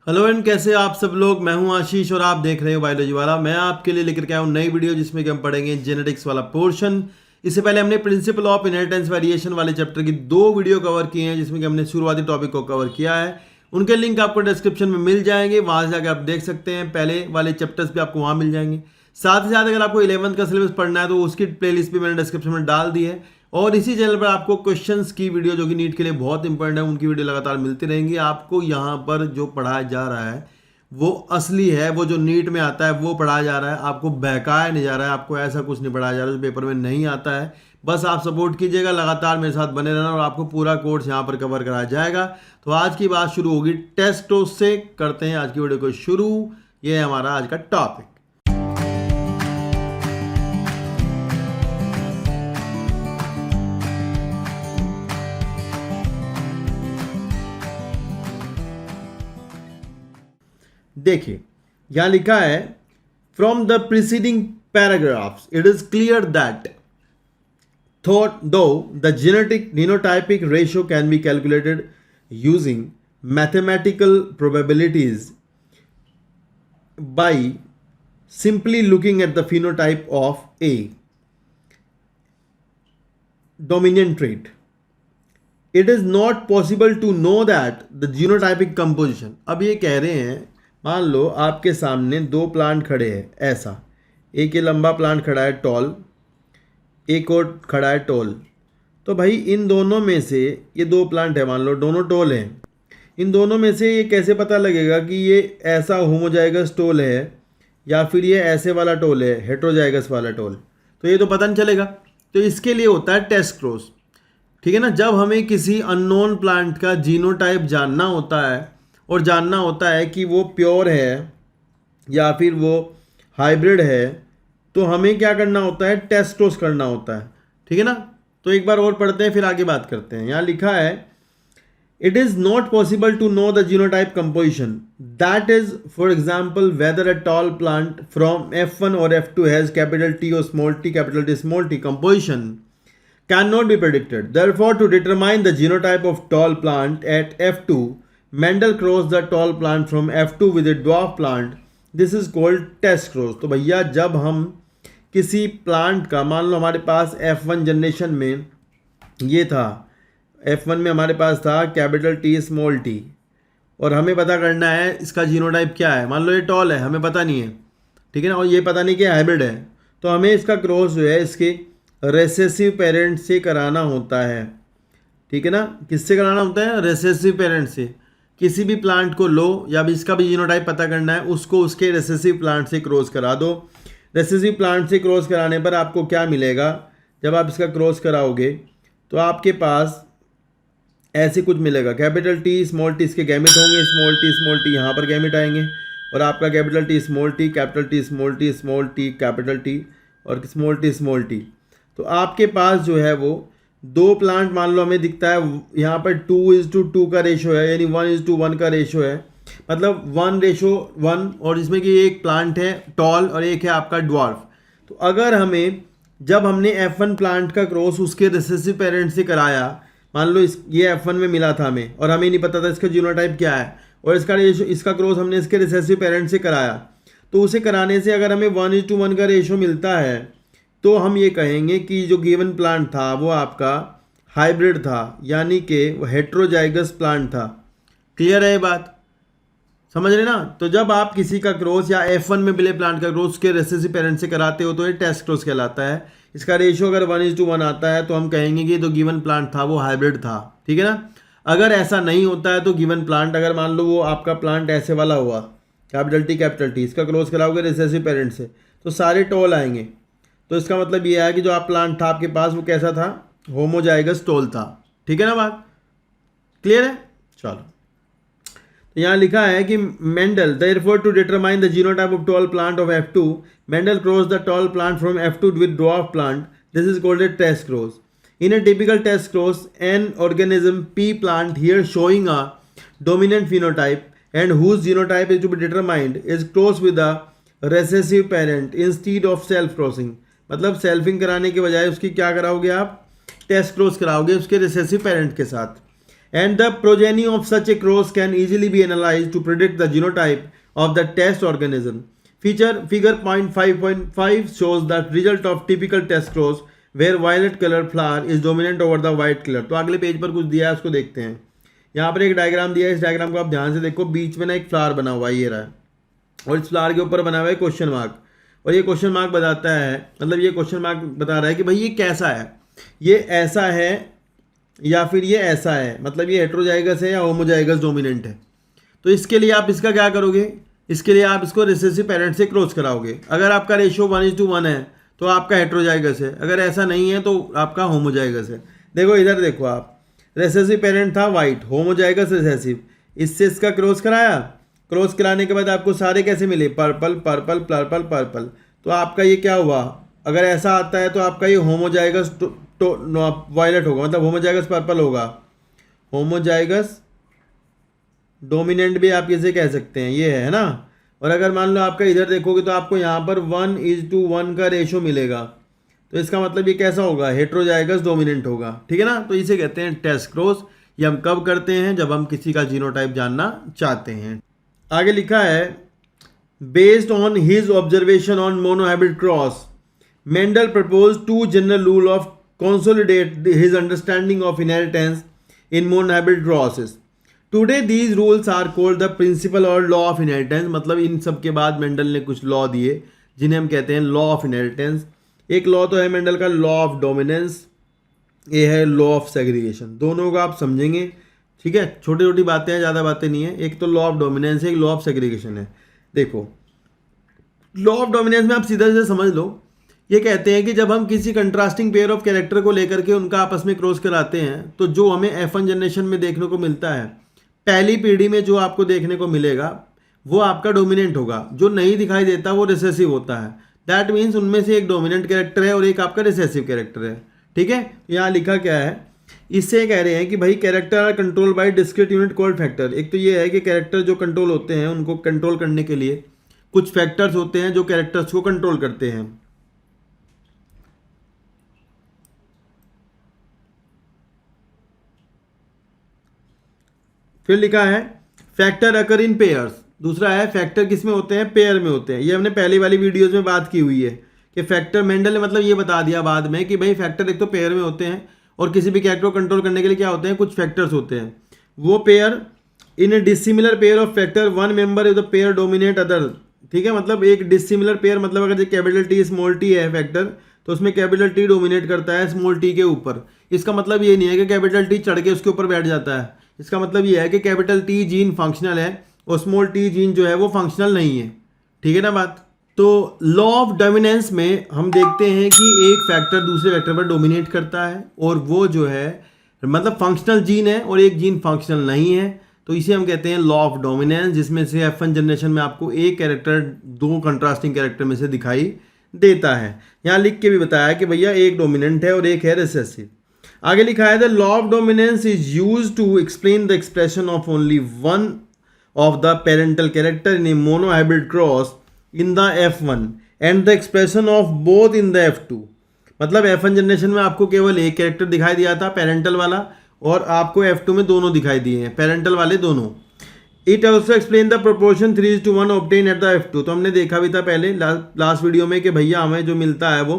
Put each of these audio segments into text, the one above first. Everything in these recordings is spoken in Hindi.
हेलो एंड कैसे आप सब लोग। मैं हूं आशीष और आप देख रहे हो बायोलॉजी वाला। मैं आपके लिए लेकर के आया हूं नई वीडियो जिसमें कि हम पढ़ेंगे जेनेटिक्स वाला पोर्शन। इससे पहले हमने प्रिंसिपल ऑफ इनहेरिटेंस वेरिएशन वाले चैप्टर की 2 वीडियो कवर किए हैं जिसमें कि हमने शुरुआती टॉपिक को कवर किया है। उनके लिंक आपको डिस्क्रिप्शन में मिल जाएंगे, वहां से जाकर आप देख सकते हैं। पहले वाले चैप्टर्स भी आपको वहां मिल जाएंगे। साथ ही साथ अगर आपको 11th का सिलेबस पढ़ना है तो उसकी प्लेलिस्ट भी मैंने डिस्क्रिप्शन में डाल दी है। और इसी चैनल पर आपको क्वेश्चंस की वीडियो जो कि नीट के लिए बहुत इंपॉर्टेंट है उनकी वीडियो लगातार मिलती रहेंगी। आपको यहाँ पर जो पढ़ाया जा रहा है वो असली है, वो जो नीट में आता है वो पढ़ाया जा रहा है। आपको बहकाया नहीं जा रहा है, आपको ऐसा कुछ नहीं पढ़ाया जा रहा है जो पेपर में नहीं आता है। बस आप सपोर्ट कीजिएगा, लगातार मेरे साथ बने रहना और आपको पूरा कोर्स यहाँ पर कवर कराया जाएगा। तो आज की बात शुरू होगी टेस्ट से। करते हैं आज की वीडियो को शुरू। ये है हमारा आज का टॉपिक। देखिए यहां लिखा है from the preceding paragraphs it is clear that though the genetic phenotypic ratio can be calculated using mathematical probabilities by simply looking at the phenotype of a dominant trait, it is not possible to know that the genotypic composition। अब ये कह रहे हैं मान लो आपके सामने 2 प्लांट खड़े हैं, ऐसा एक ये लंबा प्लांट खड़ा है टॉल, एक और खड़ा है टॉल। तो भाई इन दोनों में से ये 2 प्लांट है, मान लो दोनों टॉल हैं। इन दोनों में से ये कैसे पता लगेगा कि ये ऐसा होमोजाइगस टॉल है या फिर ये ऐसे वाला टॉल है, हेट्रोजाइगस वाला टॉल? तो ये तो पता नहीं चलेगा। तो इसके लिए होता है टेस्ट क्रॉस, ठीक है ना। जब हमें किसी अननोन प्लांट का जीनोटाइप जानना होता है और जानना होता है कि वो प्योर है या फिर वो हाइब्रिड है, तो हमें क्या करना होता है? टेस्ट क्रॉस करना होता है, ठीक है ना। तो एक बार और पढ़ते हैं फिर आगे बात करते हैं। यहाँ लिखा है it is not possible to know the genotype composition, that is for example whether a tall plant from F1 और F2 हैज़ कैपिटल T और small t capital T small t composition cannot be predicted. Therefore, to determine the genotype of tall plant at F2, Mendel crossed the tall plant from F2 with a dwarf plant. This is called test cross. तो भैया जब हम किसी प्लांट का, मान लो हमारे पास F1 जनरेशन में ये था, F1 में हमारे पास था कैपिटल T स्मॉल t, और हमें पता करना है इसका जीनोटाइप क्या है। मान लो ये टॉल है, हमें पता नहीं है, ठीक है ना, और ये पता नहीं कि हाइब्रिड है। तो हमें इसका क्रॉस जो है इसके रेसेसिव पेरेंट से कराना होता है, ठीक है ना। किससे कराना होता है? रेसेसिव पेरेंट से। किसी भी प्लांट को लो या भी इसका भी जीनोटाइप पता करना है, उसको उसके रेसेसिव प्लांट से क्रॉस करा दो। रेसेसिव प्लांट से क्रॉस कराने पर आपको क्या मिलेगा? जब आप इसका क्रॉस कराओगे तो आपके पास ऐसे कुछ मिलेगा, कैपिटल T स्मॉल t इसके गैमेट होंगे, स्मॉल t यहाँ पर गैमेट आएंगे, और आपका capital T small t capital T small t capital T और स्मॉल t। तो आपके पास जो है वो 2 प्लांट मान लो हमें दिखता है, यहाँ पर 2:2 का रेशो है, यानी 1:1 का रेशो है, मतलब 1:1, और इसमें कि एक प्लांट है टॉल और एक है आपका ड्वार्फ। तो अगर हमें, जब हमने F1 प्लांट का क्रॉस उसके रिसेसिव पेरेंट से कराया, मान लो ये F1 में मिला था हमें और हमें नहीं पता था इसका जीनोटाइप क्या है, और इसका क्रॉस हमने इसके रिसेसिव पेरेंट से कराया, तो उसे कराने से अगर हमें 1:1 का रेशो मिलता है तो हम ये कहेंगे कि जो गिवन प्लांट था वो आपका हाइब्रिड था, यानी कि वो हेट्रोजाइगस प्लांट था। क्लियर है ये बात? समझ रहे ना। तो जब आप किसी का क्रॉस या F1 में मिले प्लांट का क्रॉस के रेसेसिव पेरेंट से कराते हो तो ये टेस्ट क्रॉस कहलाता है। इसका रेशियो अगर 1:1 आता है तो हम कहेंगे कि जो गिवन प्लांट था वो हाइब्रिड था, ठीक है ना। अगर ऐसा नहीं होता है तो गिवन प्लांट, अगर मान लो वो आपका प्लांट ऐसे वाला हुआ, कैपिटल T इसका क्रॉस कराओगे रेसेसिव पेरेंट से तो सारे टॉल आएंगे। तो इसका मतलब ये है कि जो आप प्लांट था आपके पास वो कैसा था? होमोजाइगस टॉल था, ठीक है ना। बात क्लियर है? चलो, तो यहाँ लिखा है कि Mendel therefore to determine the genotype of tall plant of F2, Mendel cross the tall plant from F2 with dwarf plant. This is called a test cross. In a typical test cross, an organism P plant here showing a dominant phenotype and whose genotype is to be determined is crossed with a recessive parent instead of self crossing। मतलब सेल्फिंग कराने के बजाय उसकी क्या कराओगे आप? टेस्ट क्रॉस कराओगे उसके रिसेसिव पेरेंट के साथ। and the progeny of such a cross can easily be analyzed to predict the genotype of the test organism. Figure 5.5 shows the result of typical test cross where violet color flower is dominant over the white color. तो अगले पेज पर कुछ दिया है, उसको देखते हैं. यहाँ पर एक डायग्राम दिया है, इस डायग्राम को आप ध्यान से देखो. बीच में ना एक फ्लावर बना हुआ है, ये रहा है, और इस फ्लावर के ऊपर बना हुआ है क्वेश्चन मार्क. और ये क्वेश्चन मार्क बताता है, मतलब ये क्वेश्चन मार्क बता रहा है कि भाई ये कैसा है, ये ऐसा है या फिर ये ऐसा है, मतलब ये हेट्रोजाइगस है या होमोजाइगस डोमिनेंट है. तो इसके लिए आप इसका क्या करोगे, इसके लिए आप इसको रिसेसिव पेरेंट से क्रॉस कराओगे. अगर आपका रेशियो 1:1 है तो आपका हेट्रोजाइगस है, अगर ऐसा नहीं है तो आपका होमोजाइगस है. देखो इधर देखो आप, रिसेसिव पेरेंट था वाइट, होमोजाइगस रिसेसिव, इससे इसका क्रॉस कराया, क्रॉस कराने के बाद आपको सारे कैसे मिले, पर्पल पर्पल पर्पल पर्पल. तो आपका ये क्या हुआ, अगर ऐसा आता है तो आपका ये होमोजाइगस वायलेट होगा, मतलब होमोजाइगस पर्पल होगा, होमोजाइगस डोमिनेंट भी आप इसे कह सकते हैं, ये है ना. और अगर मान लो आपका इधर देखोगे तो आपको यहाँ पर 1:1 का रेशो मिलेगा, तो इसका मतलब ये कैसा होगा, हेट्रोजाइगस डोमिनेंट होगा. ठीक है ना. तो इसे कहते हैं टेस्ट क्रॉस. ये हम कब करते हैं, जब हम किसी का जीनोटाइप जानना चाहते हैं. आगे लिखा है, based on his observation on monohybrid cross Mendel propose 2 general rule of consolidate his understanding of inheritance in monohybrid crosses. Today these rules are called the principle or law of inheritance. मतलब इन सब के बाद मेंडल ने कुछ लॉ दिए जिन्हें हम कहते हैं लॉ ऑफ इनहेरिटेंस. एक लॉ तो है मेंडल का लॉ ऑफ डोमिनेंस, ये है लॉ ऑफ सेग्रीगेशन. दोनों को आप समझेंगे, ठीक है, छोटी छोटी बातें हैं, ज़्यादा बातें नहीं है. एक तो लॉ ऑफ डोमिनेंस है, एक लॉ ऑफ सेग्रीगेशन है. देखो लॉ ऑफ डोमिनेंस में आप सीधा सीधा समझ लो, ये कहते हैं कि जब हम किसी कंट्रास्टिंग पेयर ऑफ कैरेक्टर को लेकर के उनका आपस में क्रॉस कराते हैं तो जो हमें F1 जनरेशन में देखने को मिलता है, पहली पीढ़ी में जो आपको देखने को मिलेगा वो आपका डोमिनेंट होगा, जो नहीं दिखाई देता वो रिसेसिव होता है. दैट मीन्स उनमें से एक डोमिनेंट कैरेक्टर है और एक आपका रिसेसिव कैरेक्टर है. ठीक है. यहाँ लिखा क्या है, इससे कह रहे हैं कि भाई character are control by discrete unit called factor. एक तो ये है कि कैरेक्टर जो कंट्रोल होते हैं उनको कंट्रोल करने के लिए कुछ फैक्टर्स होते हैं जो कैरेक्टर्स को कंट्रोल करते हैं. फिर लिखा है फैक्टर अकर इन पेयर्स. दूसरा है फैक्टर किस में होते हैं, पेयर में होते हैं. ये हमने पहली वाली वीडियोस में बात की हुई है कि फैक्टर मेंडल ने मतलब ये बता दिया बाद में कि भाई फैक्टर एक तो पेयर में होते हैं और किसी भी कैरेक्टर को कंट्रोल करने के लिए क्या होते हैं, कुछ फैक्टर्स होते हैं. वो pair in A dissimilar pair of factor one member is the pair dominate other. ठीक है, मतलब एक डिसिमिलर पेयर, मतलब अगर कैपिटल टी स्मॉल टी है फैक्टर तो उसमें कैपिटल टी डोमिनेट करता है स्मॉल टी के ऊपर. इसका मतलब ये नहीं है कि कैपिटल टी चढ़ के उसके ऊपर बैठ जाता है. इसका मतलब ये है कि कैपिटल टी जीन फंक्शनल है और स्मॉल टी जीन जो है वो फंक्शनल नहीं है. ठीक है ना बात. तो लॉ ऑफ डोमिनेंस में हम देखते हैं कि एक फैक्टर दूसरे फैक्टर पर डोमिनेट करता है और वो जो है मतलब फंक्शनल जीन है और एक जीन फंक्शनल नहीं है. तो इसे हम कहते हैं लॉ ऑफ डोमिनेंस, जिसमें से F1 जनरेशन में आपको एक कैरेक्टर दो कंट्रास्टिंग कैरेक्टर में से दिखाई देता है. यहाँ लिख के भी बताया कि भैया एक डोमिनेंट है और एक है रिसेसिव. आगे लिखा है the law of dominance is used to explain the expression of only one of the parental character in a monohybrid cross in the F1 and the expression of both in the F2. मतलब F1 जनरेशन में आपको केवल एक कैरेक्टर दिखाई दिया था पेरेंटल वाला, और आपको F2 में दोनों दिखाई दिए हैं पेरेंटल वाले दोनों. It also explain the proportion 3:1 obtain at the F2. तो हमने देखा भी था पहले लास्ट वीडियो में कि भैया हमें जो मिलता है वो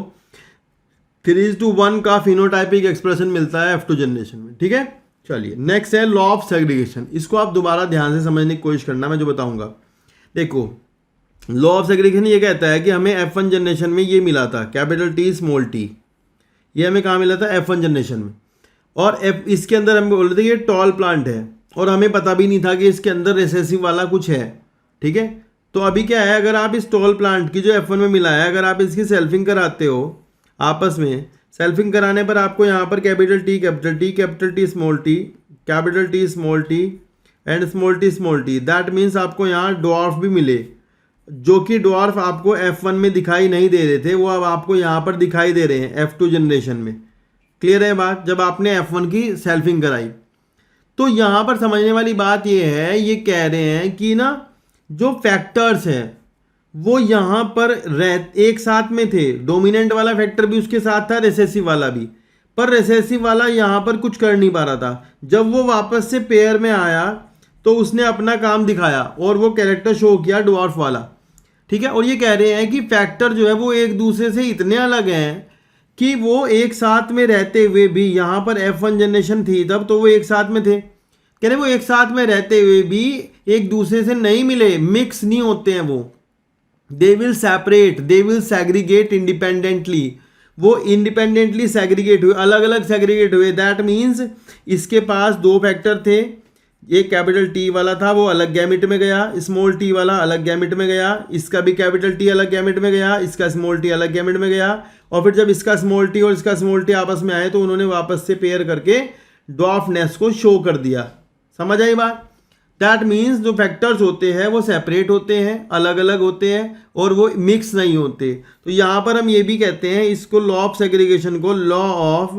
3:1 का फिनोटाइपिक एक्सप्रेशन मिलता है F2 जनरेशन में. ठीक है. चलिए नेक्स्ट है लॉ ऑफ सेग्रीगेशन. इसको आप दोबारा ध्यान से समझने की कोशिश करना, मैं जो बताऊंगा. देखो लॉ ऑफ सेग्रीगेशन ये कहता है कि हमें F1 जनरेशन में ये मिला था कैपिटल टी स्मॉल टी, ये हमें कहाँ मिला था, F1 जनरेशन में. और इसके अंदर हम बोल रहे थे कि टॉल प्लांट है और हमें पता भी नहीं था कि इसके अंदर रिसेसिव वाला कुछ है. ठीक है. तो अभी क्या है, अगर आप इस टॉल प्लांट की जो F1 में मिला है, अगर आप इसकी सेल्फिंग कराते हो आपस में, सेल्फिंग कराने पर आपको यहाँ पर capital T small T capital T small T and small T, that means आपको यहाँ डॉर्फ भी मिले, जो कि डॉर्फ आपको F1 में दिखाई नहीं दे रहे थे, वो अब आपको यहाँ पर दिखाई दे रहे हैं F2 जनरेशन में. क्लियर है बात. जब आपने F1 की सेल्फिंग कराई तो यहाँ पर समझने वाली बात ये है, ये कह रहे हैं कि ना जो फैक्टर्स हैं वो यहाँ पर एक साथ में थे, डोमिनेंट वाला फैक्टर भी उसके साथ था, रिसेसिव वाला भी, पर रिसेसिव वाला यहाँ पर कुछ कर नहीं पा रहा था। जब वो वापस से पेयर में आया तो उसने अपना काम दिखाया और वो कैरेक्टर शो किया ड्वार्फ वाला, ठीक है। और ये कह रहे हैं कि फैक्टर जो है वो एक दूसरे से इतने अलग हैं कि वो एक साथ में रहते हुए भी, यहाँ पर F1 जनरेशन थी तब तो वो एक साथ में थे, कह रहे वो एक साथ में रहते हुए भी एक दूसरे से नहीं मिले, मिक्स नहीं होते हैं वो। They will separate, they will segregate independently, वो इंडिपेंडेंटली सेग्रीगेट हुए, अलग अलग सेग्रीगेट हुए। दैट मीन्स इसके पास दो फैक्टर थे, एक कैपिटल टी वाला था वो अलग गैमेट में गया, स्मॉल टी वाला अलग गैमेट में गया, इसका भी कैपिटल टी अलग गैमेट में गया, इसका स्मॉल टी अलग गैमेट में गया, और फिर जब इसका स्मॉल टी और इसका स्मॉल टी आपस में आए तो उन्होंने वापस से पेयर करके ड्वार्फनेस को शो कर दिया। समझ आई बात? दैट मीन्स जो फैक्टर्स होते हैं वो सेपरेट होते हैं, अलग अलग होते हैं और वो मिक्स नहीं होते। तो यहाँ पर हम ये भी कहते हैं इसको लॉ ऑफ सेग्रीगेशन को law of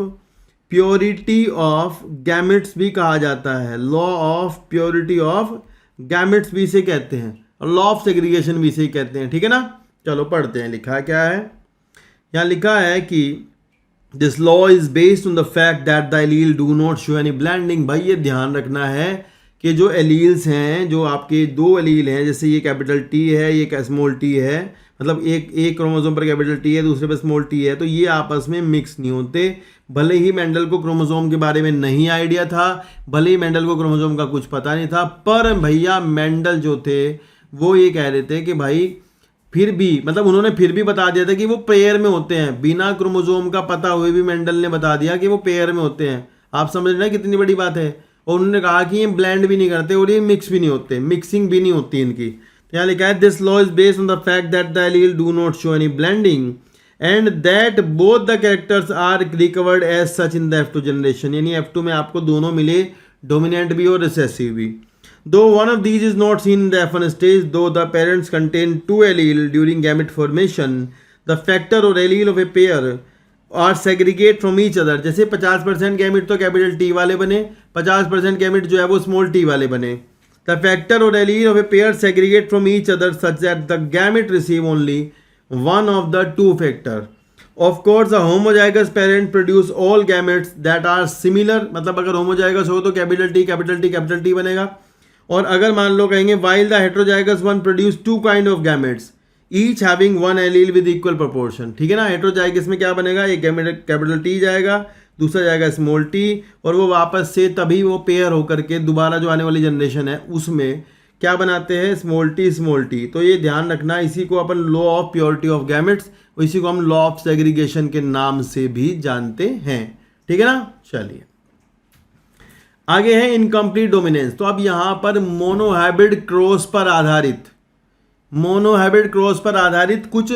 purity of gametes भी कहा जाता है, law of purity of gametes भी से कहते हैं और लॉ ऑफ सेग्रीगेशन भी से कहते हैं, ठीक है ना। चलो पढ़ते हैं, लिखा क्या है यहाँ, लिखा है कि this law is based on the fact that the allele do not show any blending. भाई ये ध्यान रखना है कि जो एलील्स हैं, जो आपके दो एलील हैं, जैसे ये कैपिटल टी है, ये स्मॉल टी है, मतलब एक क्रोमोसोम पर कैपिटल टी है, दूसरे पर स्मॉल टी है, तो ये आपस में मिक्स नहीं होते। भले ही मेंडल को क्रोमोसोम के बारे में नहीं आइडिया था, भले ही मेंडल को क्रोमोसोम का कुछ पता नहीं था, पर भैया मेंडल जो थे वो ये कह रहे थे कि भाई फिर भी, मतलब उन्होंने फिर भी बता दिया था कि वो पेयर में होते हैं, बिना क्रोमोसोम का पता हुए भी मेंडल ने बता दिया कि वो पेयर में होते हैं। आप समझ रहे हैं कितनी बड़ी बात है। और उन्होंने कहा कि ये ब्लेंड भी नहीं करते और ये मिक्स भी नहीं होते, मिक्सिंग भी नहीं होती इनकी। तो यहाँ लिखा है this law is based on the fact that the allele do not show any blending and that both the characters are recovered as such in the F2 generation. यानी F2 में आपको दोनों मिले, डोमिनेंट भी और रिसेसिव भी। Though one of these is not seen in the F1 stage, though the parents contain two allele during gamete formation, the factor or allele of a pair are segregate from each other। जैसे 50% गैमेट तो कैपिटल टी वाले बने, 50% गैमेट जो है वो स्मॉल टी वाले बने। The factor or allele of a pair segregate from each other such that the gamete receive only one of the two factor। Of course, a homozygous parent produce all gametes that are similar। मतलब अगर होमोजाइगस हो तो capital T capital T capital T बनेगा। और अगर मान लो कहेंगे while the heterozygous one produce two kind of gametes each having one allele with equal proportion। ठीक है ना। हेट्रोजाइगस में क्या बनेगा, एक गैमेट कैपिटल टी जाएगा, दूसरा जाएगा स्मॉल टी, और वो वापस से तभी वो पेयर होकर के दोबारा जो आने वाली जनरेशन है उसमें क्या बनाते हैं, स्मॉल टी स्मॉल टी। तो ये ध्यान रखना, इसी को अपन law of purity of gametes, इसी को हम लॉ ऑफ सेग्रीगेशन के नाम से भी जानते हैं। ठीक है ना। चलिए आगे है इनकम्प्लीट डोमिनेंस। तो अब यहाँ पर मोनोहाइब्रिड क्रॉस पर आधारित, मोनोहाइब्रिड क्रॉस पर आधारित कुछ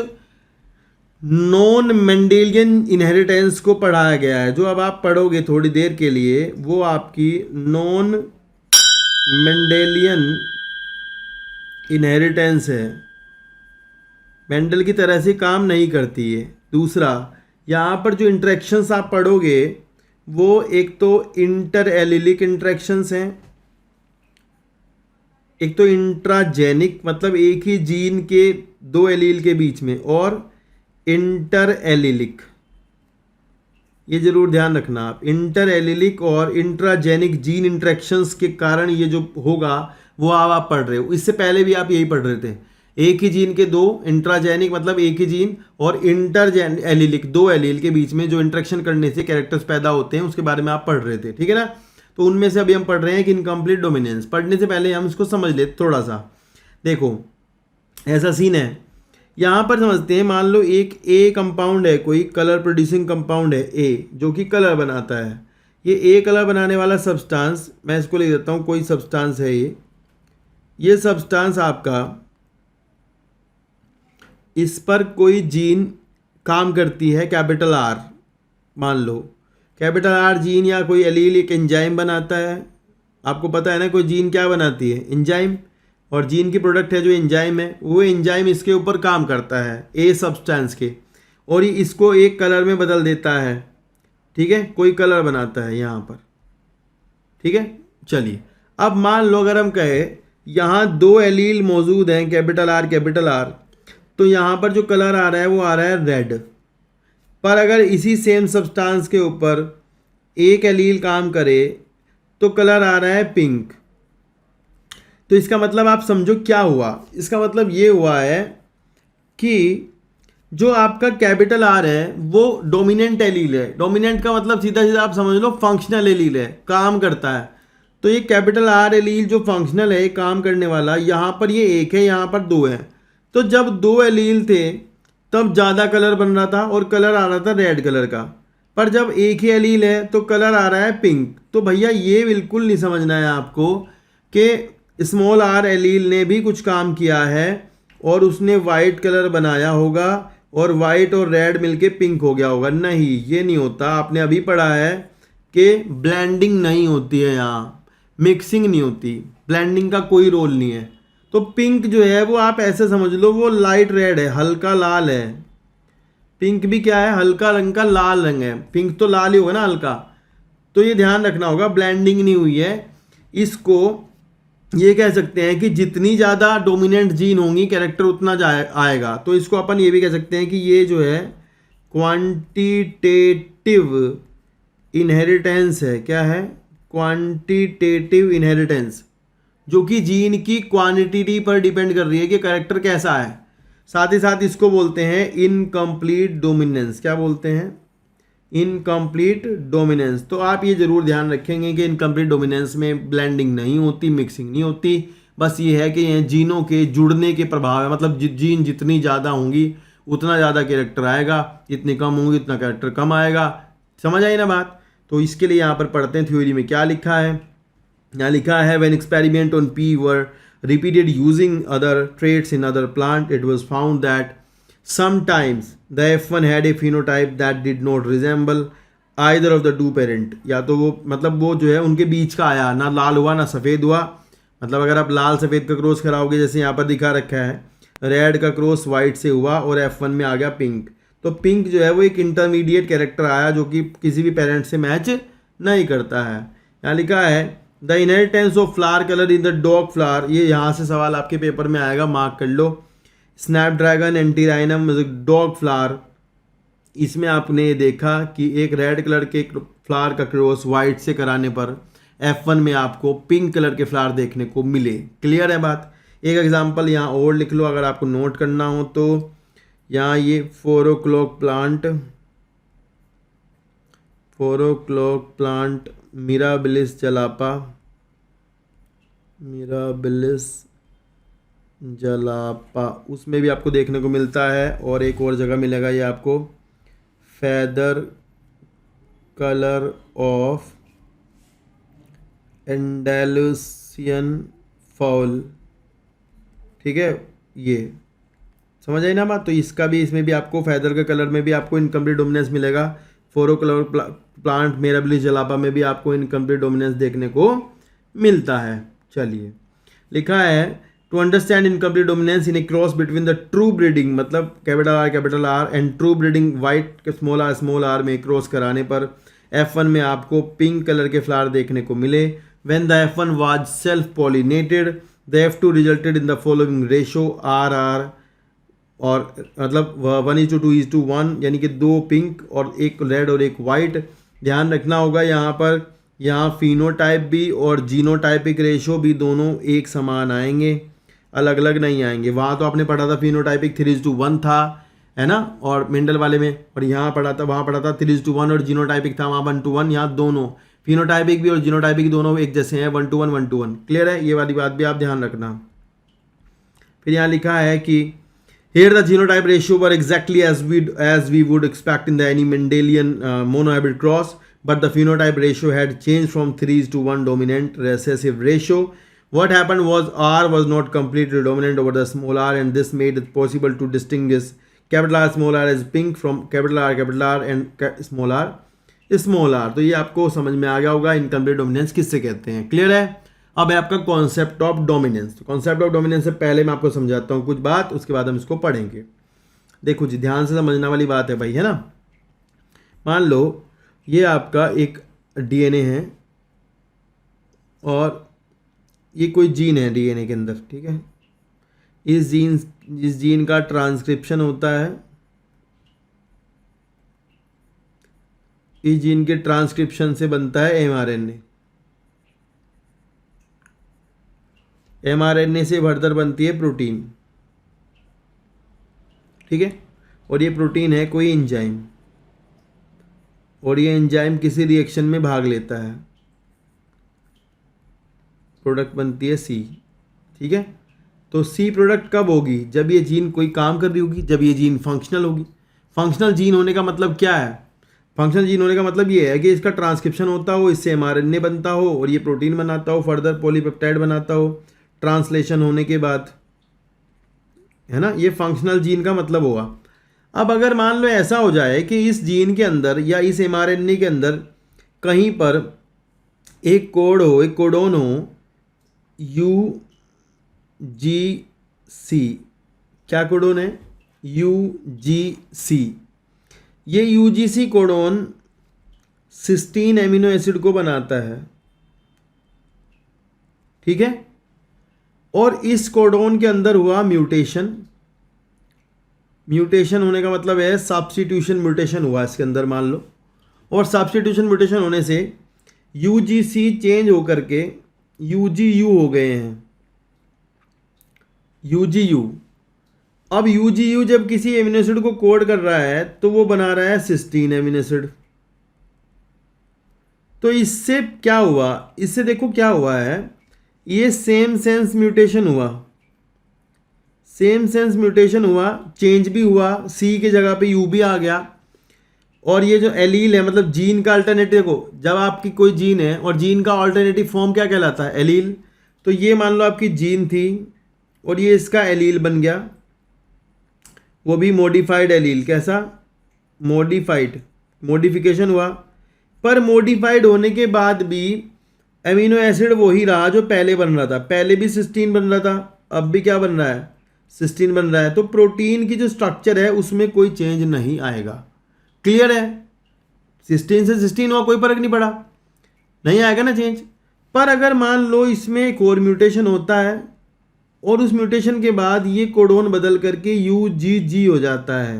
नॉन मेंडेलियन इनहेरिटेंस को पढ़ाया गया है। जो अब आप पढ़ोगे थोड़ी देर के लिए वो आपकी नॉन मेंडेलियन इनहेरिटेंस है, मेंडल की तरह से काम नहीं करती है। दूसरा, यहाँ पर जो इंटरेक्शंस आप पढ़ोगे वो एक तो इंटर एलिलिक इंटरेक्शंस हैं, एक तो इंट्राजेनिक मतलब एक ही जीन के दो एलील के बीच में, और इंटर एलिलिक, ये जरूर ध्यान रखना आप। इंटर एलिलिक और इंट्राजेनिक जीन इंटरेक्शंस के कारण ये जो होगा वो आप पढ़ रहे हो। इससे पहले भी आप यही पढ़ रहे थे, एक ही जीन के दो, इंट्राजेनिक मतलब एक ही जीन, और इंटरजेन एलिलिक दो एलील के बीच में जो इंटरेक्शन करने से कैरेक्टर्स पैदा होते हैं उसके बारे में आप पढ़ रहे थे। ठीक है ना। तो उनमें से अभी हम पढ़ रहे हैं कि इनकम्प्लीट डोमिनेंस। पढ़ने से पहले हम इसको समझ लेते थोड़ा सा। देखो ऐसा सीन है, यहाँ पर समझते हैं, मान लो एक ए कंपाउंड है, कोई कलर प्रोड्यूसिंग कंपाउंड है ए, जो कि कलर बनाता है। ये ए कलर बनाने वाला सब्सटेंस, मैं इसको लिख देता हूँ, कोई सब्सटेंस है ये सब्सटेंस आपका, इस पर कोई जीन काम करती है कैपिटल आर, मान लो कैपिटल आर जीन या कोई एलील एक एंजाइम बनाता है। आपको पता है ना कोई जीन क्या बनाती है, एंजाइम, और जीन की प्रोडक्ट है जो एंजाइम है, वो एंजाइम इसके ऊपर काम करता है ए सब्सटेंस के, और ये इसको एक कलर में बदल देता है। ठीक है, कोई कलर बनाता है यहाँ पर। ठीक है, चलिए अब मान लो अगर हम कहें यहाँ दो एलील मौजूद हैं कैपिटल आर, तो यहाँ पर जो कलर आ रहा है वो आ रहा है रेड, पर अगर इसी सेम सब्सटेंस के ऊपर एक एलील काम करे तो कलर आ रहा है पिंक। तो इसका मतलब आप समझो क्या हुआ, इसका मतलब ये हुआ है कि जो आपका कैपिटल आर है वो डोमिनेंट एलील है। डोमिनेंट का मतलब सीधा सीधा आप समझ लो फंक्शनल एलील है, काम करता है। तो ये कैपिटल आर एलील जो फंक्शनल है, काम करने वाला, यहाँ पर ये एक है, यहाँ पर दो है। तो जब दो एलील थे तब ज़्यादा कलर बन रहा था और कलर आ रहा था रेड कलर का। पर जब एक ही एलील है तो कलर आ रहा है पिंक। तो भैया ये बिल्कुल नहीं समझना है आपको कि स्मॉल आर एलील ने भी कुछ काम किया है और उसने वाइट कलर बनाया होगा और वाइट और रेड मिलके पिंक हो गया होगा। नहीं, ये नहीं होता। आपने अभी पढ़ा है कि ब्लेंडिंग नहीं होती है, यहाँ मिक्सिंग नहीं होती, ब्लेंडिंग का कोई रोल नहीं है। तो पिंक जो है वो आप ऐसे समझ लो वो लाइट रेड है, हल्का लाल है। पिंक भी क्या है, हल्का रंग का लाल रंग है। पिंक तो लाल ही होगा ना, हल्का। तो ये ध्यान रखना होगा, ब्लेंडिंग नहीं हुई है। इसको ये कह सकते हैं कि जितनी ज़्यादा डोमिनेंट जीन होंगी कैरेक्टर उतना आएगा। तो इसको अपन ये भी कह सकते हैं कि ये जो है क्वांटिटेटिव इनहेरिटेंस है। क्या है? क्वांटिटेटिव इनहेरिटेंस, जो कि जीन की क्वांटिटी पर डिपेंड कर रही है कि कैरेक्टर कैसा है। साथ ही साथ इसको बोलते हैं इनकम्प्लीट डोमिनेंस। क्या बोलते हैं? Incomplete dominance. तो आप ये जरूर ध्यान रखेंगे कि इनकम्प्लीट डोमिनेंस में ब्लेंडिंग नहीं होती, मिक्सिंग नहीं होती। बस ये है कि ये जीनों के जुड़ने के प्रभाव है। मतलब जीन जितनी ज़्यादा होंगी उतना ज़्यादा कैरेक्टर आएगा, जितनी कम होंगी उतना कैरेक्टर कम आएगा। समझ आई ना बात? तो इसके लिए यहाँ पर पढ़ते हैं थ्योरी में क्या लिखा है। यहाँ लिखा है when experiment on P were repeated using other traits in other plant, it was found that sometimes the F1 had a phenotype that did not resemble either of the two parent। या तो वो मतलब वो जो है उनके बीच का आया, ना लाल हुआ ना सफ़ेद हुआ। मतलब अगर आप लाल सफ़ेद का क्रॉस कराओगे, जैसे यहाँ पर दिखा रखा है रेड का क्रॉस वाइट से हुआ और F1 में आ गया पिंक। तो पिंक जो है वो एक इंटरमीडिएट कैरेक्टर आया जो कि किसी भी पेरेंट से मैच नहीं करता है। यहाँ लिखा है the inheritance of flower colour in the dog flower. ये यहाँ से सवाल आपके पेपर में आएगा, मार्क कर लो। स्नैपड्रैगन एंटीराइनम डॉग फ्लावर, इसमें आपने देखा कि एक रेड कलर के फ्लावर का क्रॉस वाइट से कराने पर F1 में आपको पिंक कलर के फ्लावर देखने को मिले। क्लियर है बात? एक एग्जांपल यहाँ और लिख लो अगर आपको नोट करना हो तो। यहाँ ये 4 o'clock प्लांट मिराबिलिस जलापा, उसमें भी आपको देखने को मिलता है। और एक और जगह मिलेगा ये आपको, फेदर कलर ऑफ एंडेलुसियन फाउल। ठीक है, ये समझ आई ना बात? तो इसका भी, इसमें भी आपको फेदर के कलर में भी आपको इनकम्प्लीट डोमिनेंस मिलेगा। 4 o'clock प्लांट मिराबिलिस जलापा में भी आपको इनकम्प्लीट डोमिनेंस देखने को मिलता है। चलिए, लिखा है to understand incomplete dominance in a cross between the true breeding, मतलब capital R and true breeding white के स्मॉल आर में क्रॉस कराने पर F1 में आपको पिंक कलर के फ्लावर देखने को मिले। When the F1 was self pollinated the F2 resulted in the following ratio RR, और मतलब 1:2:1, यानी कि 2 पिंक और 1 रेड और 1 वाइट। ध्यान रखना होगा यहाँ पर, यहाँ फिनोटाइप भी और जीनोटाइपिक रेशो भी दोनों एक समान आएंगे, अलग अलग नहीं आएंगे। वहाँ तो आपने पढ़ा था फिनोटाइपिक 3:1 था, है ना, और मेंडल वाले में। और यहाँ पढ़ा था, वहाँ पढ़ा था 3:1 और जीनोटाइपिक था वहाँ 1:1। यहाँ दोनों फिनोटाइपिक भी और जीनोटाइपिक दोनों एक जैसे हैं, 1:1। क्लियर है? ये वाली बात भी आप ध्यान रखना। फिर यहाँ लिखा है कि here the genotype ratio were exactly as we would expect in the any Mendelian monohybrid cross, but the phenotype ratio had changed from 3:1 dominant recessive ratio. What happened was R was not completely dominant over the small r, and this made it possible to distinguish capital R small r as pink from capital R and small r। तो ये आपको समझ में आ गया होगा इनकम्प्लीट डोमिनेंस किससे कहते हैं। क्लियर है? अब है आपका कॉन्सेप्ट ऑफ डोमिनेंस। तो कॉन्सेप्ट ऑफ डोमिनेंस से पहले मैं आपको समझाता हूँ कुछ बात, उसके बाद हम इसको पढ़ेंगे। देखो जी, ध्यान से समझने वाली बात है भाई, है ना। मान लो ये आपका एक DNA है और ये कोई जीन है DNA के अंदर, ठीक है। इस जीन का ट्रांसक्रिप्शन होता है इस जीन के ट्रांसक्रिप्शन से बनता है mRNA। mRNA से फर्दर बनती है प्रोटीन, ठीक है। और ये प्रोटीन है कोई एंजाइम, और ये एंजाइम किसी रिएक्शन में भाग लेता है, प्रोडक्ट बनती है सी, ठीक है। तो सी प्रोडक्ट कब होगी? जब ये जीन कोई काम कर रही होगी, जब ये जीन फंक्शनल होगी। फंक्शनल जीन होने का मतलब क्या है? फंक्शनल जीन होने का मतलब ये है कि इसका ट्रांसक्रिप्शन होता हो, इससे mRNA बनता हो और ये प्रोटीन बनाता हो, फर्दर पॉलीपेप्टाइड बनाता हो ट्रांसलेशन होने के बाद, है ना। ये फंक्शनल जीन का मतलब हुआ। अब अगर मान लो ऐसा हो जाए कि इस जीन के अंदर या इस mRNA के अंदर कहीं पर एक कोड हो, एक कोडोन हो, UGC, क्या कोडोन है? UGC। ये UGC codon cysteine amino acid को बनाता है, ठीक है। और इस कोडोन के अंदर हुआ म्यूटेशन। म्यूटेशन होने का मतलब है सब्स्टिट्यूशन म्यूटेशन हुआ इसके अंदर मान लो, और सब्स्टिट्यूशन म्यूटेशन होने से UGC चेंज होकर के UGU हो गए हैं, UGU। अब UGU जब किसी एमिनो एसिड को कोड कर रहा है तो वो बना रहा है सिस्टीन एमिनो एसिड। तो इससे क्या हुआ? इससे देखो क्या हुआ है, ये सेम सेंस म्यूटेशन हुआ, सेम सेंस म्यूटेशन हुआ, चेंज भी हुआ, सी के जगह पे यू भी आ गया। और ये जो एलील है, मतलब जीन का अल्टरनेटिव, देखो जब आपकी कोई जीन है और जीन का अल्टरनेटिव फॉर्म क्या कहलाता है? एलील। तो ये मान लो आपकी जीन थी और ये इसका एलील बन गया, वो भी मॉडिफाइड एलील। कैसा? मॉडिफाइड, मॉडिफिकेशन हुआ। पर मॉडिफाइड होने के बाद भी एमिनो एसिड वही रहा जो पहले बन रहा था। पहले भी सिस्टीन बन रहा था, अब भी क्या बन रहा है? सिस्टीन बन रहा है। तो प्रोटीन की जो स्ट्रक्चर है उसमें कोई चेंज नहीं आएगा। क्लियर है? सिस्टीन से सिस्टीन हुआ, कोई फर्क नहीं पड़ा, नहीं आएगा ना चेंज। पर अगर मान लो इसमें एक और म्यूटेशन होता है और उस म्यूटेशन के बाद ये कोडोन बदल करके UGG हो जाता है,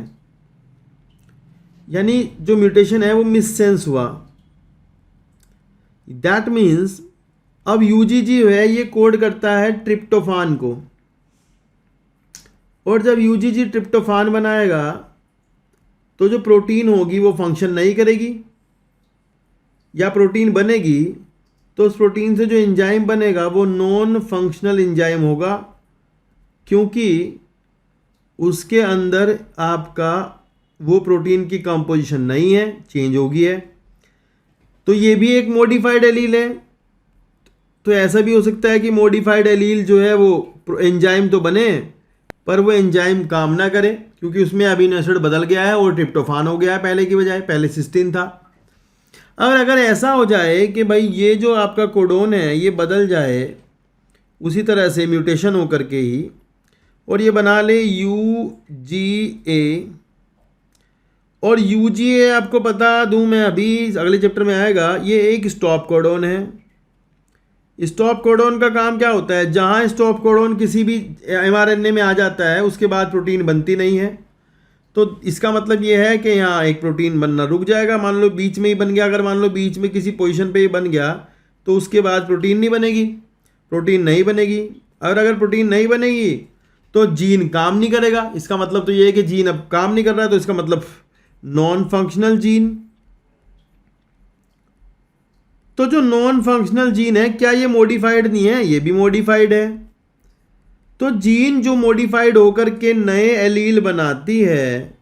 यानी जो म्यूटेशन है वो मिससेंस हुआ। दैट मीन्स अब UGG है ये कोड करता है ट्रिप्टोफान को, और जब UGG ट्रिप्टोफान बनाएगा तो जो प्रोटीन होगी वो फंक्शन नहीं करेगी, या प्रोटीन बनेगी तो उस प्रोटीन से जो एंजाइम बनेगा वो नॉन फंक्शनल एंजाइम होगा, क्योंकि उसके अंदर आपका वो प्रोटीन की कंपोजिशन नहीं है, चेंज हो गई है। तो ये भी एक मॉडिफाइड एलील है। तो ऐसा भी हो सकता है कि मॉडिफाइड एलील जो है वो एंजाइम तो बने पर वो एंजाइम काम ना करे, क्योंकि उसमें अमीनो एसिड बदल गया है और ट्रिप्टोफान हो गया है पहले की बजाय, पहले सिस्टीन था। अगर ऐसा हो जाए कि भाई ये जो आपका कोडोन है ये बदल जाए उसी तरह से म्यूटेशन होकर के ही, और ये बना ले UGA, और UGA आपको बता दूं मैं, अभी अगले चैप्टर में आएगा, ये एक स्टॉप कोडोन है। स्टॉप कोडोन का काम क्या होता है? जहां स्टॉप कोडोन किसी भी mRNA में आ जाता है उसके बाद प्रोटीन बनती नहीं है। तो इसका मतलब ये है कि यहाँ एक प्रोटीन बनना रुक जाएगा। मान लो बीच में ही बन गया, अगर मान लो बीच में किसी पोजीशन पे ही बन गया तो उसके बाद प्रोटीन नहीं बनेगी, प्रोटीन नहीं बनेगी। और अगर प्रोटीन नहीं बनेगी तो जीन काम नहीं करेगा। इसका मतलब तो ये है कि जीन अब काम नहीं कर रहा है, तो इसका मतलब नॉन फंक्शनल जीन। तो जो नॉन फंक्शनल जीन है, क्या ये मॉडिफाइड नहीं है? ये भी मॉडिफाइड है। तो जीन जो मॉडिफाइड होकर के नए एलील बनाती है,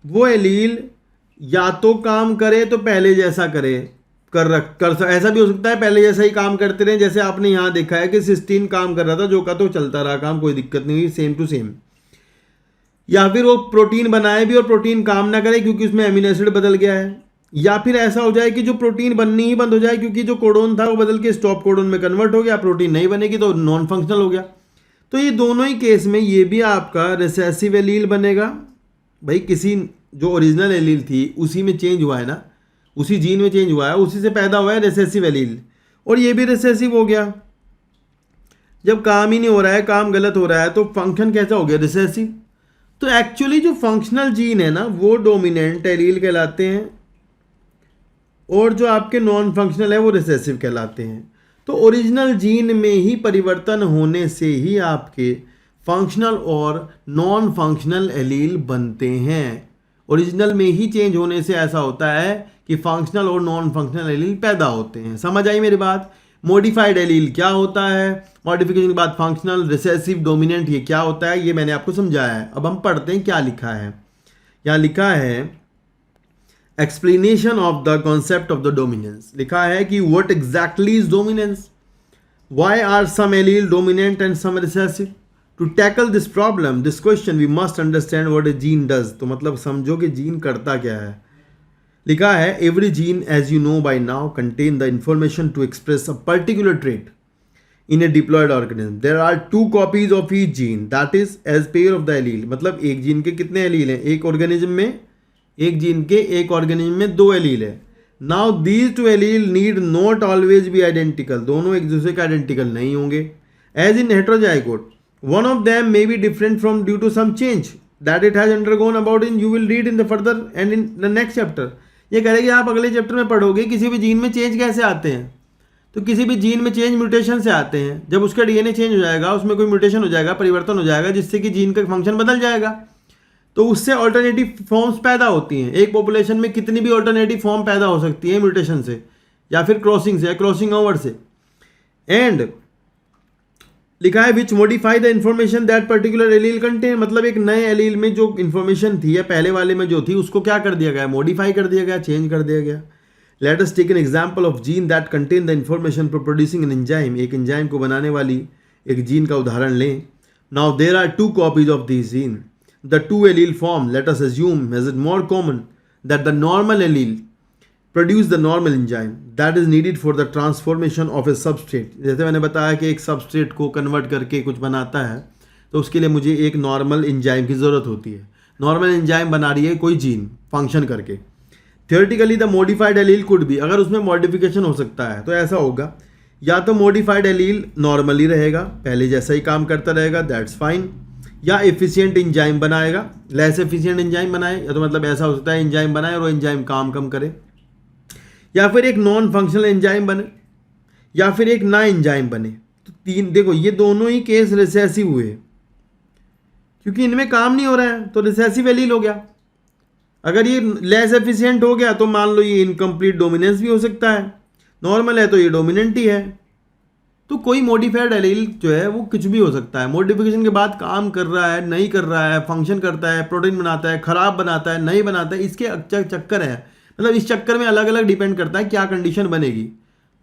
वो एलील या तो काम करे तो पहले जैसा करे, ऐसा भी हो सकता है पहले जैसा ही काम करते रहे। जैसे आपने यहाँ देखा है कि सिस्टीन काम कर रहा था, जो का तो चलता रहा काम, कोई दिक्कत नहीं हुई, सेम टू सेम। या फिर वो प्रोटीन बनाए भी और प्रोटीन काम ना करे क्योंकि उसमें एमिनो एसिड बदल गया है। या फिर ऐसा हो जाए कि जो प्रोटीन बननी ही बंद हो जाए क्योंकि जो कोडोन था वो बदल के स्टॉप कोडोन में कन्वर्ट हो गया, प्रोटीन नहीं बनेगी तो नॉन फंक्शनल हो गया। तो ये दोनों ही केस में ये भी आपका रिसेसिव एलील बनेगा। भाई किसी जो ओरिजिनल एलील थी उसी में चेंज हुआ है ना, उसी जीन में चेंज हुआ है, उसी से पैदा हुआ है रिसेसिव एलील, और ये भी रिसेसिव हो गया। जब काम ही नहीं हो रहा है, काम गलत हो रहा है, तो फंक्शन कैसा हो गया? रिसेसिव। तो एक्चुअली जो फंक्शनल जीन है ना वो डोमिनेंट एलील कहलाते हैं, और जो आपके नॉन फंक्शनल है वो रिसेसिव कहलाते हैं। तो ओरिजिनल जीन में ही परिवर्तन होने से ही आपके फंक्शनल और नॉन फंक्शनल एलील बनते हैं। ओरिजिनल में ही चेंज होने से ऐसा होता है कि फंक्शनल और नॉन फंक्शनल एलील पैदा होते हैं। समझ आई मेरी बात? मॉडिफाइड एलील क्या होता है, मॉडिफिकेशन के बाद फंक्शनल, रिसेसिव, डोमिनेंट, ये क्या होता है, ये मैंने आपको समझाया है। अब हम पढ़ते हैं क्या लिखा है। यहाँ लिखा है explanation of the concept of the dominance. लिखा है कि what exactly is dominance, why are some allele dominant and some recessive. To tackle this problem, this question, we must understand what a gene does. तो मतलब समझो कि जीन करता क्या है। लिखा है every gene as you know by now contain the information to express a particular trait in a diploid organism. There are 2 copies of each gene that is as pair of the allele. मतलब एक जीन के कितने एलील हैं एक ऑर्गेनिज्म में? एक जीन के एक ऑर्गेनिज्म में 2 एलील है। Now these 2 allele need not always be identical. दोनों एक दूसरे के आइडेंटिकल नहीं होंगे। As in heterozygote, one of them may be different from due to some change that it has undergone about in you will read in the further and in the next chapter। ये करेगी आप अगले चैप्टर में पढ़ोगे किसी भी जीन में चेंज कैसे आते हैं। तो किसी भी जीन में चेंज म्यूटेशन से आते हैं। जब उसका डीएनए चेंज हो जाएगा, उसमें कोई म्यूटेशन हो जाएगा, परिवर्तन हो जाएगा, जिससे कि जीन का फंक्शन बदल जाएगा, तो उससे ऑल्टरनेटिव फॉर्म्स पैदा होती हैं। एक पॉपुलेशन में कितनी भी ऑल्टरनेटिव फॉर्म पैदा हो सकती है म्यूटेशन से या फिर क्रॉसिंग से या क्रॉसिंग ओवर से। एंड लिखा है which modify the information that particular allele contain. मतलब एक नए एलील में जो इन्फॉर्मेशन थी या पहले वाले में जो थी उसको क्या कर दिया गया, मॉडिफाई कर दिया गया, चेंज कर दिया गया। Let us take an example of gene that contain the information for producing an enzyme. एक एंजाइम को बनाने वाली एक जीन का उदाहरण लें। Now there are 2 copies of this gene, the 2 allele form let us assume is it more common that the normal allele produce the normal enzyme that is needed for the transformation of a substrate. जैसे मैंने बताया कि एक सबस्ट्रेट को कन्वर्ट करके कुछ बनाता है तो उसके लिए मुझे एक नॉर्मल एंजाइम की ज़रूरत होती है। नॉर्मल एंजाइम बना रही है कोई जीन फंक्शन करके। Theoretically the modified allele could भी, अगर उसमें मॉडिफिकेशन हो सकता है तो ऐसा होगा, या तो मॉडिफाइड एलील नॉर्मली रहेगा, पहले जैसा ही काम करता रहेगा, दैट्स फाइन, या एफिशिएंट एंजाइम बनाएगा, लेस एफिशिएंट एंजाइम बनाए, या तो मतलब ऐसा हो सकता है एंजाइम बनाए और वो एंजाइम काम कम करे, या फिर एक नॉन फंक्शनल एंजाइम बने, या फिर एक ना एंजाइम बने। तो 3 देखो ये दोनों ही केस रिसेसिव हुए क्योंकि इनमें काम नहीं हो रहा है, तो रिसेसिव एलील हो गया। अगर ये लेस एफिशिएंट हो गया तो मान लो ये इनकम्प्लीट डोमिनेंस भी हो सकता है, नॉर्मल है तो ये डोमिनेंट ही है। तो कोई मॉडिफाइड एलील जो है वो कुछ भी हो सकता है, मॉडिफिकेशन के बाद काम कर रहा है, नहीं कर रहा है, फंक्शन करता है, प्रोटीन बनाता है, खराब बनाता है, नहीं बनाता है, इसके चक्कर है। मतलब इस चक्कर में अलग अलग डिपेंड करता है क्या कंडीशन बनेगी।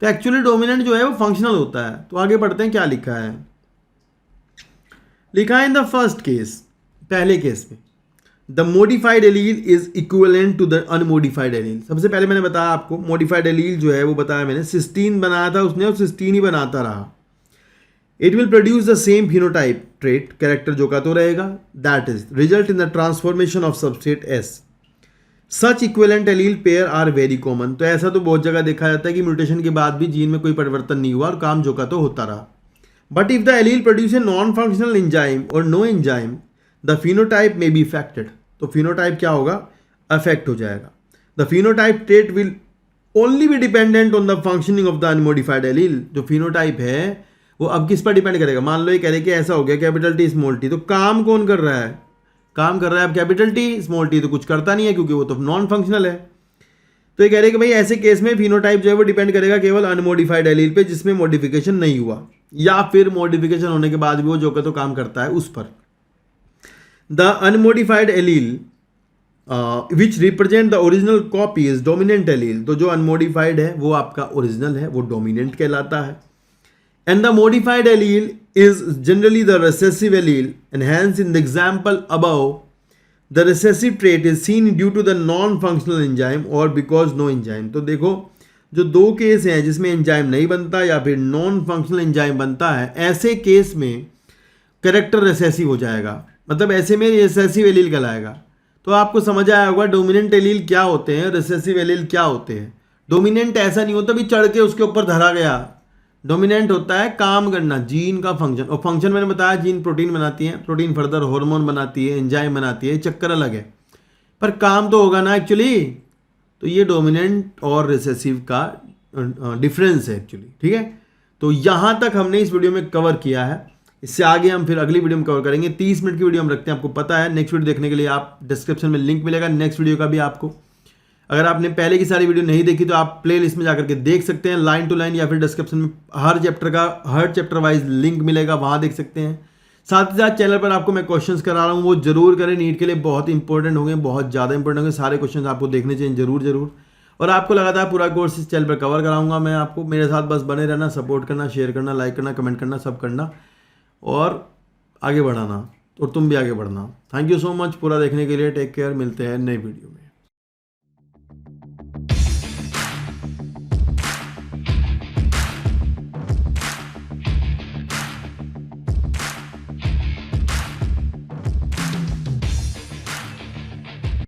तो एक्चुअली डोमिनेंट जो है वो फंक्शनल होता है। तो आगे बढ़ते हैं क्या लिखा है। लिखा है इन द फर्स्ट केस, पहले केस में the modified allele is equivalent to the unmodified allele. सबसे पहले मैंने बताया आपको मॉडिफाइड एलील जो है वो बताया मैंने, सिस्टीन बनाया था उसने और सिस्टीन ही बनाता रहा। It will produce the same phenotype trait, character जो का तो रहेगा, that is result in the transformation of substrate S. Such equivalent allele pair are very common. तो ऐसा तो बहुत जगह देखा जाता है कि म्यूटेशन के बाद भी जीन में कोई परिवर्तन नहीं हुआ और काम जो का तो होता रहा। But if the allele produce a non functional enzyme और नो एंजाइम द फिनोटाइप में बी इफेक्टेड। तो फिनोटाइप क्या होगा, अफेक्ट हो जाएगा। The phenotype trait will only be dependent on the functioning of the unmodified allele. जो फिनोटाइप है वो अब किस पर डिपेंड करेगा। मान लो ये कह रहे कि ऐसा हो गया कैपिटल टी स्मॉल टी, तो काम कौन कर रहा है, काम कर रहा है अब कैपिटल टी, स्मॉल टी तो कुछ करता नहीं है क्योंकि वो तो नॉन फंक्शनल है। तो ये कह रहे कि भाई ऐसे केस में फिनोटाइप जो है वो डिपेंड करेगा केवल अनमोडिफाइड एलील पे जिसमें मॉडिफिकेशन नहीं हुआ, या फिर मॉडिफिकेशन होने के बाद भी वो जो का तो काम करता है उस पर। The unmodified allele which represent the original copy is dominant allele. तो जो अनमोडिफाइड है वो आपका ओरिजिनल है, वो डोमिनेंट कहलाता है। And the modified allele is generally the recessive allele, and hence in the example above, the recessive trait is seen due to the non-functional enzyme or because no enzyme। तो देखो जो 2 केस हैं जिसमें एंजाइम नहीं बनता या फिर नॉन फंक्शनल एंजाइम बनता है, ऐसे केस में कैरेक्टर रिसेसिव हो जाएगा, मतलब ऐसे में रिसेसिव एलील कहलाएगा। तो आपको समझ आया होगा डोमिनेंट एलील क्या होते हैं, रिसेसिव एलील क्या होते हैं। डोमिनेंट ऐसा नहीं होता भी चढ़ के उसके ऊपर धरा गया, डोमिनेंट होता है काम करना, जीन का फंक्शन। और फंक्शन मैंने बताया जीन प्रोटीन बनाती है, प्रोटीन फर्दर हार्मोन बनाती है, एंजाइम बनाती है, चक्कर अलग है, पर काम तो होगा ना एक्चुअली। तो ये डोमिनेंट और रिसेसिव का डिफरेंस है एक्चुअली, ठीक है। तो यहाँ तक हमने इस वीडियो में कवर किया है, इससे आगे हम फिर अगली वीडियो में कवर करेंगे। 30 मिनट की वीडियो हम रखते हैं, आपको पता है। नेक्स्ट वीडियो देखने के लिए आप डिस्क्रिप्शन में लिंक मिलेगा नेक्स्ट वीडियो का भी आपको। अगर आपने पहले की सारी वीडियो नहीं देखी तो आप प्ले लिस्ट में जाकर के देख सकते हैं, लाइन टू लाइन, या फिर डिस्क्रिप्शन में हर चैप्टर वाइज लिंक मिलेगा, वहाँ देख सकते हैं। साथ ही साथ चैनल पर आपको मैं क्वेश्चंस करा रहा हूँ, वो जरूर करें, नीट के लिए बहुत इंपॉर्टेंट होंगे, बहुत ज़्यादा इंपॉर्टेंट होंगे। सारे क्वेश्चंस आपको देखने चाहिए जरूर। और आपको लगातार पूरा कोर्स इस चैनल पर कवर कराऊंगा मैं आपको। मेरे साथ बस बने रहना, सपोर्ट करना, शेयर करना, लाइक करना, कमेंट करना, सब करना और आगे बढ़ाना, और तुम भी आगे बढ़ना। थैंक यू सो मच पूरा देखने के लिए। टेक केयर, मिलते हैं नई वीडियो में।